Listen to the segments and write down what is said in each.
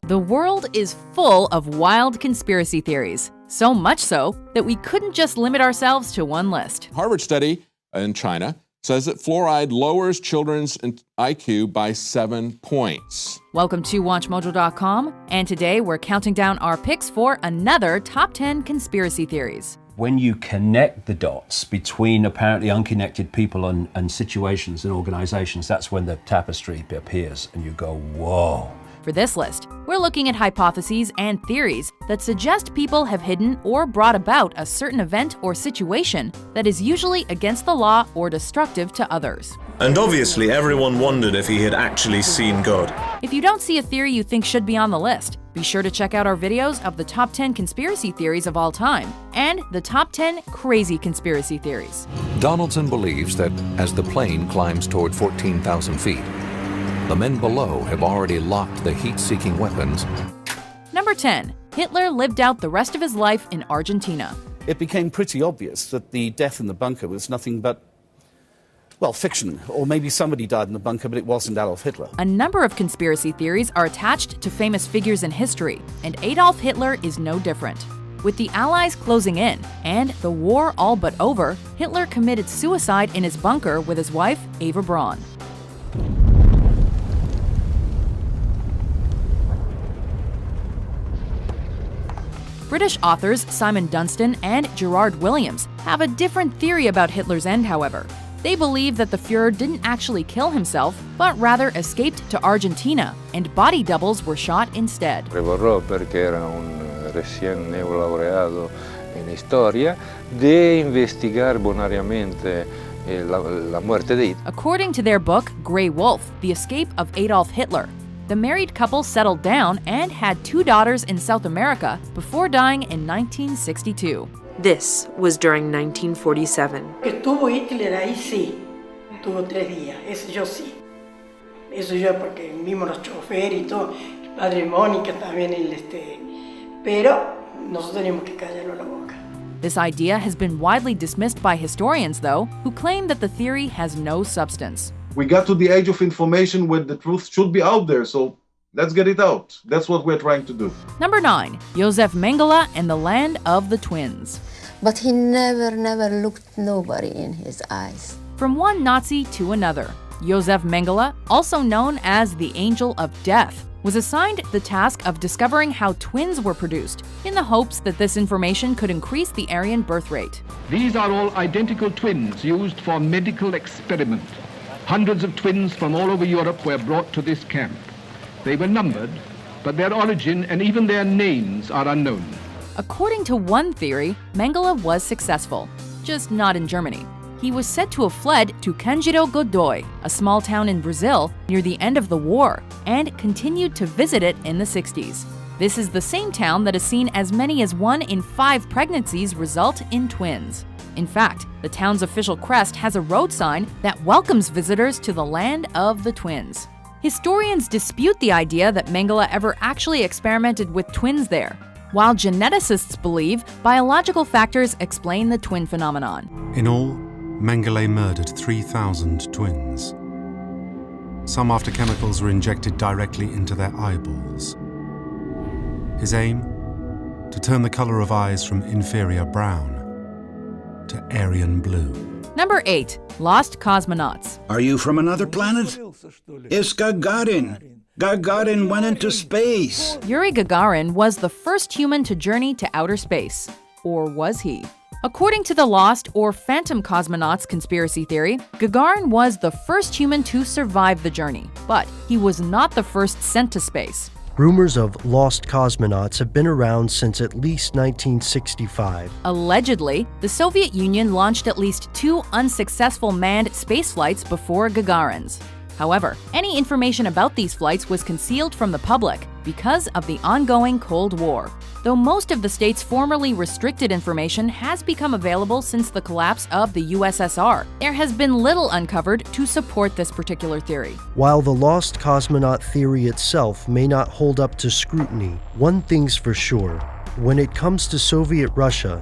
The world is full of wild conspiracy theories, so much so that we couldn't just limit ourselves to one list. Harvard study in China says that fluoride lowers children's IQ by 7 points. Welcome to WatchMojo.com, and today we're counting down our picks for another top 10 conspiracy theories. When you connect the dots between apparently unconnected people and situations and organizations, that's when the tapestry appears and you go, whoa. For this list, we're looking at hypotheses and theories that suggest people have hidden or brought about a certain event or situation that is usually against the law or destructive to others. And obviously everyone wondered if he had actually seen God. If you don't see a theory you think should be on the list, be sure to check out our videos of the top 10 conspiracy theories of all time and the top 10 crazy conspiracy theories. Donaldson believes that as the plane climbs toward 14,000 feet, the men below have already locked the heat-seeking weapons. Number 10. Hitler lived out the rest of his life in Argentina. It became pretty obvious that the death in the bunker was nothing but, well, fiction. Or maybe somebody died in the bunker, but it wasn't Adolf Hitler. A number of conspiracy theories are attached to famous figures in history, and Adolf Hitler is no different. With the Allies closing in and the war all but over, Hitler committed suicide in his bunker with his wife, Eva Braun. British authors Simon Dunstan and Gerard Williams have a different theory about Hitler's end, however. They believe that the Fuhrer didn't actually kill himself, but rather escaped to Argentina, and body doubles were shot instead. Prevorrò, perché era un recién neolaureado in storia, de investigar bonariamente la muerte de Hitler. According to their book, Grey Wolf, The Escape of Adolf Hitler, the married couple settled down and had 2 daughters in South America before dying in 1962. This was during 1947. Estuvo Hitler ahí, sí. Tuvo 3 días. Eso yo sí. Eso yo porque vimos los choferes y todo. El padre Mónica también, pero nosotros tenemos que callarlo la boca. This idea has been widely dismissed by historians, though, who claim that the theory has no substance. We got to the age of information where the truth should be out there, so let's get it out. That's what we're trying to do. Number 9. Josef Mengele and the Land of the Twins. But he never looked nobody in his eyes. From one Nazi to another, Josef Mengele, also known as the Angel of Death, was assigned the task of discovering how twins were produced, in the hopes that this information could increase the Aryan birth rate. These are all identical twins used for medical experiment. Hundreds of twins from all over Europe were brought to this camp. They were numbered, but their origin and even their names are unknown. According to one theory, Mengele was successful, just not in Germany. He was said to have fled to Candido Godoy, a small town in Brazil near the end of the war, and continued to visit it in the 60s. This is the same town that has seen as many as 1 in 5 pregnancies result in twins. In fact, the town's official crest has a road sign that welcomes visitors to the Land of the Twins. Historians dispute the idea that Mengele ever actually experimented with twins there, while geneticists believe biological factors explain the twin phenomenon. In all, Mengele murdered 3,000 twins. Some after chemicals were injected directly into their eyeballs. His aim? To turn the color of eyes from inferior brown to Aryan blue. Number 8. Lost Cosmonauts. Are you from another planet? It's Gagarin. Gagarin went into space. Yuri Gagarin was the first human to journey to outer space. Or was he? According to the Lost or Phantom Cosmonauts conspiracy theory, Gagarin was the first human to survive the journey, but he was not the first sent to space. Rumors of lost cosmonauts have been around since at least 1965. Allegedly, the Soviet Union launched at least 2 unsuccessful manned space flights before Gagarin's. However, any information about these flights was concealed from the public because of the ongoing Cold War. Though most of the state's formerly restricted information has become available since the collapse of the USSR, there has been little uncovered to support this particular theory. While the lost cosmonaut theory itself may not hold up to scrutiny, one thing's for sure: when it comes to Soviet Russia,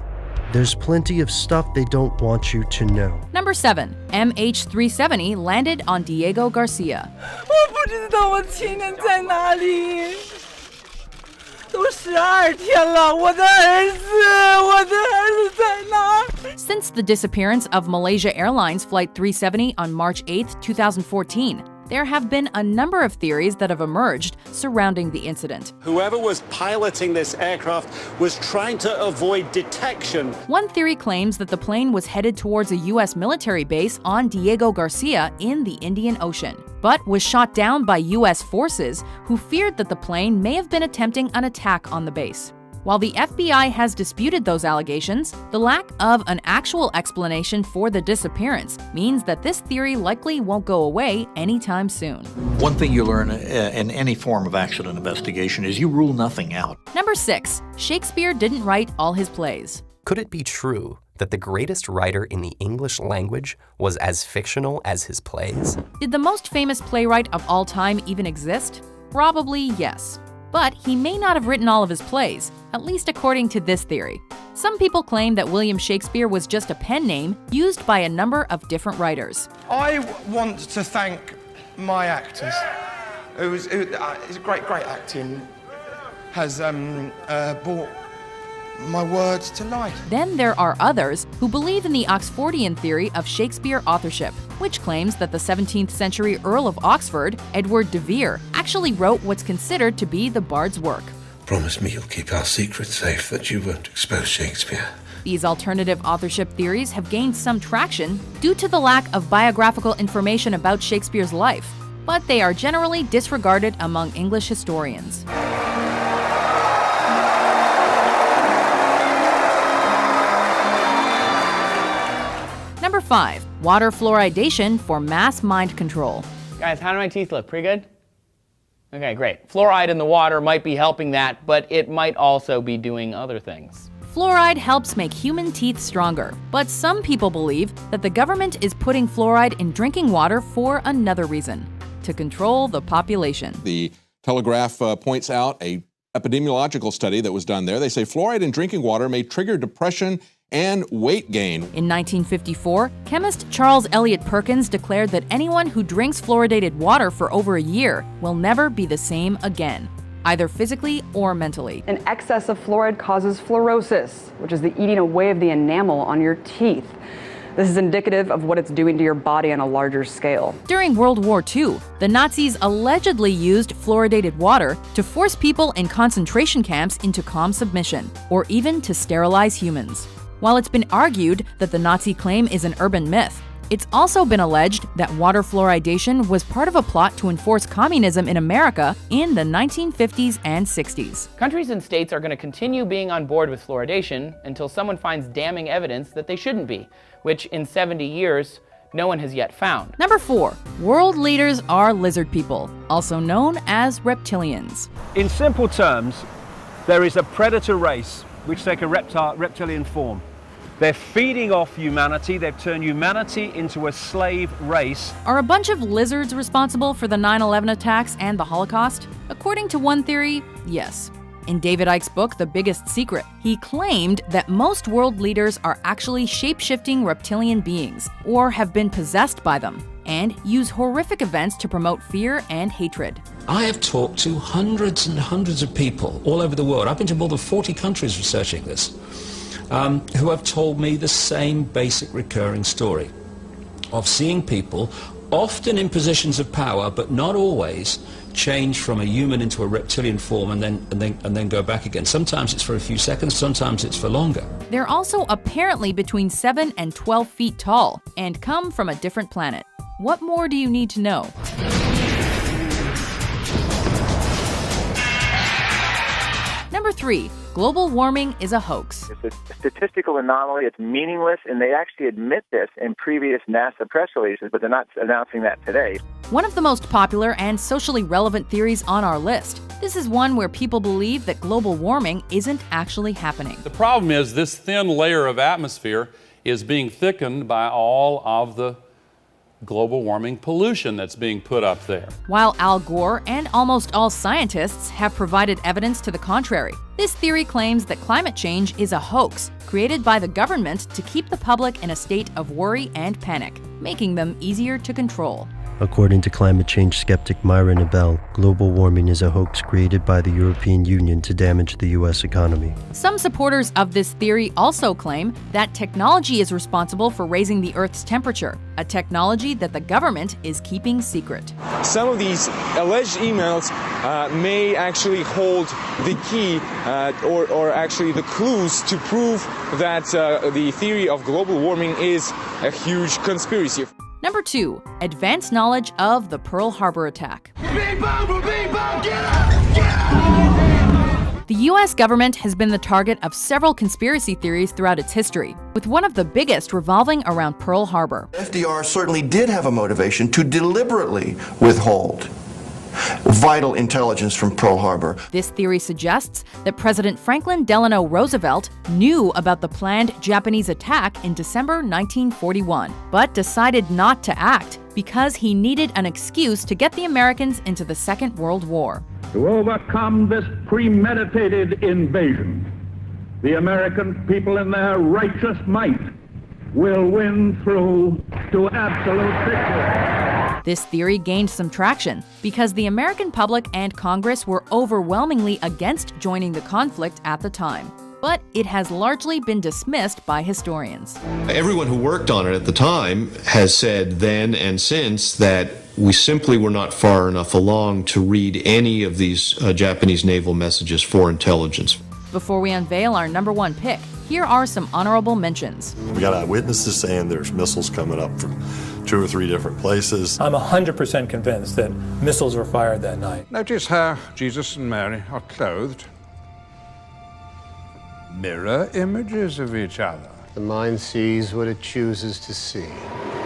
there's plenty of stuff they don't want you to know. Number 7. MH370 landed on Diego Garcia. Since the disappearance of Malaysia Airlines Flight 370 on March 8, 2014, there have been a number of theories that have emerged surrounding the incident. Whoever was piloting this aircraft was trying to avoid detection. One theory claims that the plane was headed towards a U.S. military base on Diego Garcia in the Indian Ocean, but was shot down by U.S. forces who feared that the plane may have been attempting an attack on the base. While the FBI has disputed those allegations, the lack of an actual explanation for the disappearance means that this theory likely won't go away anytime soon. One thing you learn in any form of accident investigation is you rule nothing out. Number 6. Shakespeare didn't write all his plays. Could it be true that the greatest writer in the English language was as fictional as his plays? Did the most famous playwright of all time even exist? Probably yes. But he may not have written all of his plays, at least according to this theory. Some people claim that William Shakespeare was just a pen name used by a number of different writers. I want to thank my actors. It's great acting has brought my words to life. Then there are others who believe in the Oxfordian theory of Shakespeare authorship, which claims that the 17th century Earl of Oxford, Edward de Vere, actually wrote what's considered to be the Bard's work. Promise me you'll keep our secret safe, that you won't expose Shakespeare. These alternative authorship theories have gained some traction due to the lack of biographical information about Shakespeare's life, but they are generally disregarded among English historians. Number 5. Water fluoridation for mass mind control. Guys, how do my teeth look? Pretty good? Okay, great. Fluoride in the water might be helping that, but it might also be doing other things. Fluoride helps make human teeth stronger, but some people believe that the government is putting fluoride in drinking water for another reason: to control the population. The Telegraph points out a epidemiological study that was done there. They say fluoride in drinking water may trigger depression and weight gain. In 1954, chemist Charles Eliot Perkins declared that anyone who drinks fluoridated water for over a year will never be the same again, either physically or mentally. An excess of fluoride causes fluorosis, which is the eating away of the enamel on your teeth. This is indicative of what it's doing to your body on a larger scale. During World War II, the Nazis allegedly used fluoridated water to force people in concentration camps into calm submission, or even to sterilize humans. While it's been argued that the Nazi claim is an urban myth, it's also been alleged that water fluoridation was part of a plot to enforce communism in America in the 1950s and 60s. Countries and states are going to continue being on board with fluoridation until someone finds damning evidence that they shouldn't be, which in 70 years, no one has yet found. Number 4. World leaders are lizard people, also known as reptilians. In simple terms, there is a predator race which take a reptilian form. They're feeding off humanity. They've turned humanity into a slave race. Are a bunch of lizards responsible for the 9/11 attacks and the Holocaust? According to one theory, yes. In David Icke's book, The Biggest Secret, he claimed that most world leaders are actually shape-shifting reptilian beings, or have been possessed by them, and use horrific events to promote fear and hatred. I have talked to hundreds and hundreds of people all over the world. I've been to more than 40 countries researching this, who have told me the same basic recurring story of seeing people, often in positions of power, but not always, change from a human into a reptilian form and then go back again. Sometimes it's for a few seconds, sometimes it's for longer. They're also apparently between 7 and 12 feet tall and come from a different planet. What more do you need to know? Number 3. Global warming is a hoax. It's a statistical anomaly. It's meaningless, and they actually admit this in previous NASA press releases, but they're not announcing that today. One of the most popular and socially relevant theories on our list. This is one where people believe that global warming isn't actually happening. The problem is this thin layer of atmosphere is being thickened by all of the global warming pollution that's being put up there. While Al Gore and almost all scientists have provided evidence to the contrary, this theory claims that climate change is a hoax created by the government to keep the public in a state of worry and panic, making them easier to control. According to climate change skeptic Myra Nabel, global warming is a hoax created by the European Union to damage the U.S. economy. Some supporters of this theory also claim that technology is responsible for raising the Earth's temperature, a technology that the government is keeping secret. Some of these alleged emails may actually hold the key or actually the clues to prove that the theory of global warming is a huge conspiracy. Number 2, advanced knowledge of the Pearl Harbor attack. The U.S. government has been the target of several conspiracy theories throughout its history, with one of the biggest revolving around Pearl Harbor. FDR certainly did have a motivation to deliberately withhold vital intelligence from Pearl Harbor. This theory suggests that President Franklin Delano Roosevelt knew about the planned Japanese attack in December 1941, but decided not to act because he needed an excuse to get the Americans into the Second World War. To overcome this premeditated invasion, the American people in their righteous might will win through to absolute victory. This theory gained some traction because the American public and Congress were overwhelmingly against joining the conflict at the time. But it has largely been dismissed by historians. Everyone who worked on it at the time has said then and since that we simply were not far enough along to read any of these Japanese naval messages for intelligence. Before we unveil our number 1 pick, here are some honorable mentions. We got eyewitnesses saying there's missiles coming up from 2 or 3 different places. I'm 100% convinced that missiles were fired that night. Notice how Jesus and Mary are clothed. Mirror images of each other. The mind sees what it chooses to see.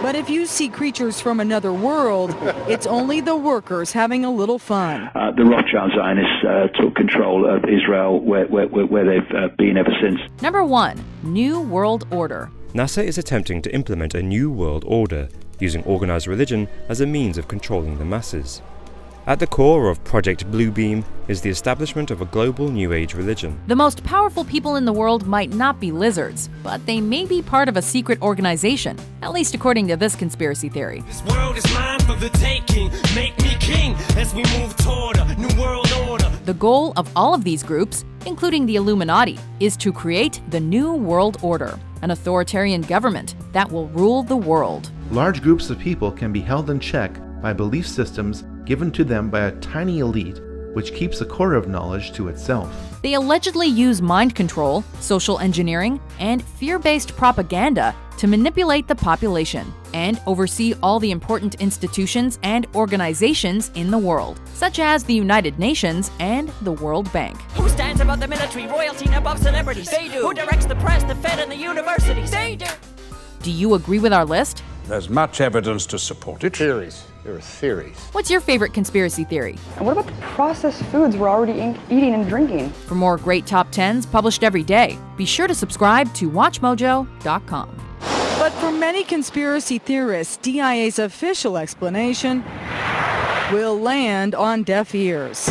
But if you see creatures from another world, it's only the workers having a little fun. The Rothschild Zionists took control of Israel where they've been ever since. Number 1, New World Order. NASA is attempting to implement a new world order, using organized religion as a means of controlling the masses. At the core of Project Bluebeam is the establishment of a global New Age religion. The most powerful people in the world might not be lizards, but they may be part of a secret organization, at least according to this conspiracy theory. This world is mine for the taking. Make me king as we move toward a new world order. The goal of all of these groups, including the Illuminati, is to create the New World Order, an authoritarian government that will rule the world. Large groups of people can be held in check by belief systems given to them by a tiny elite, which keeps the core of knowledge to itself. They allegedly use mind control, social engineering, and fear-based propaganda to manipulate the population and oversee all the important institutions and organizations in the world, such as the United Nations and the World Bank. Who stands above the military, royalty, and above celebrities? They do. Who directs the press, the Fed, and the universities? They do. Do you agree with our list? There's much evidence to support it. Theories. There are theories. What's your favorite conspiracy theory? And what about the processed foods we're already eating and drinking? For more great top 10s published every day, be sure to subscribe to WatchMojo.com. But for many conspiracy theorists, DIA's official explanation will land on deaf ears.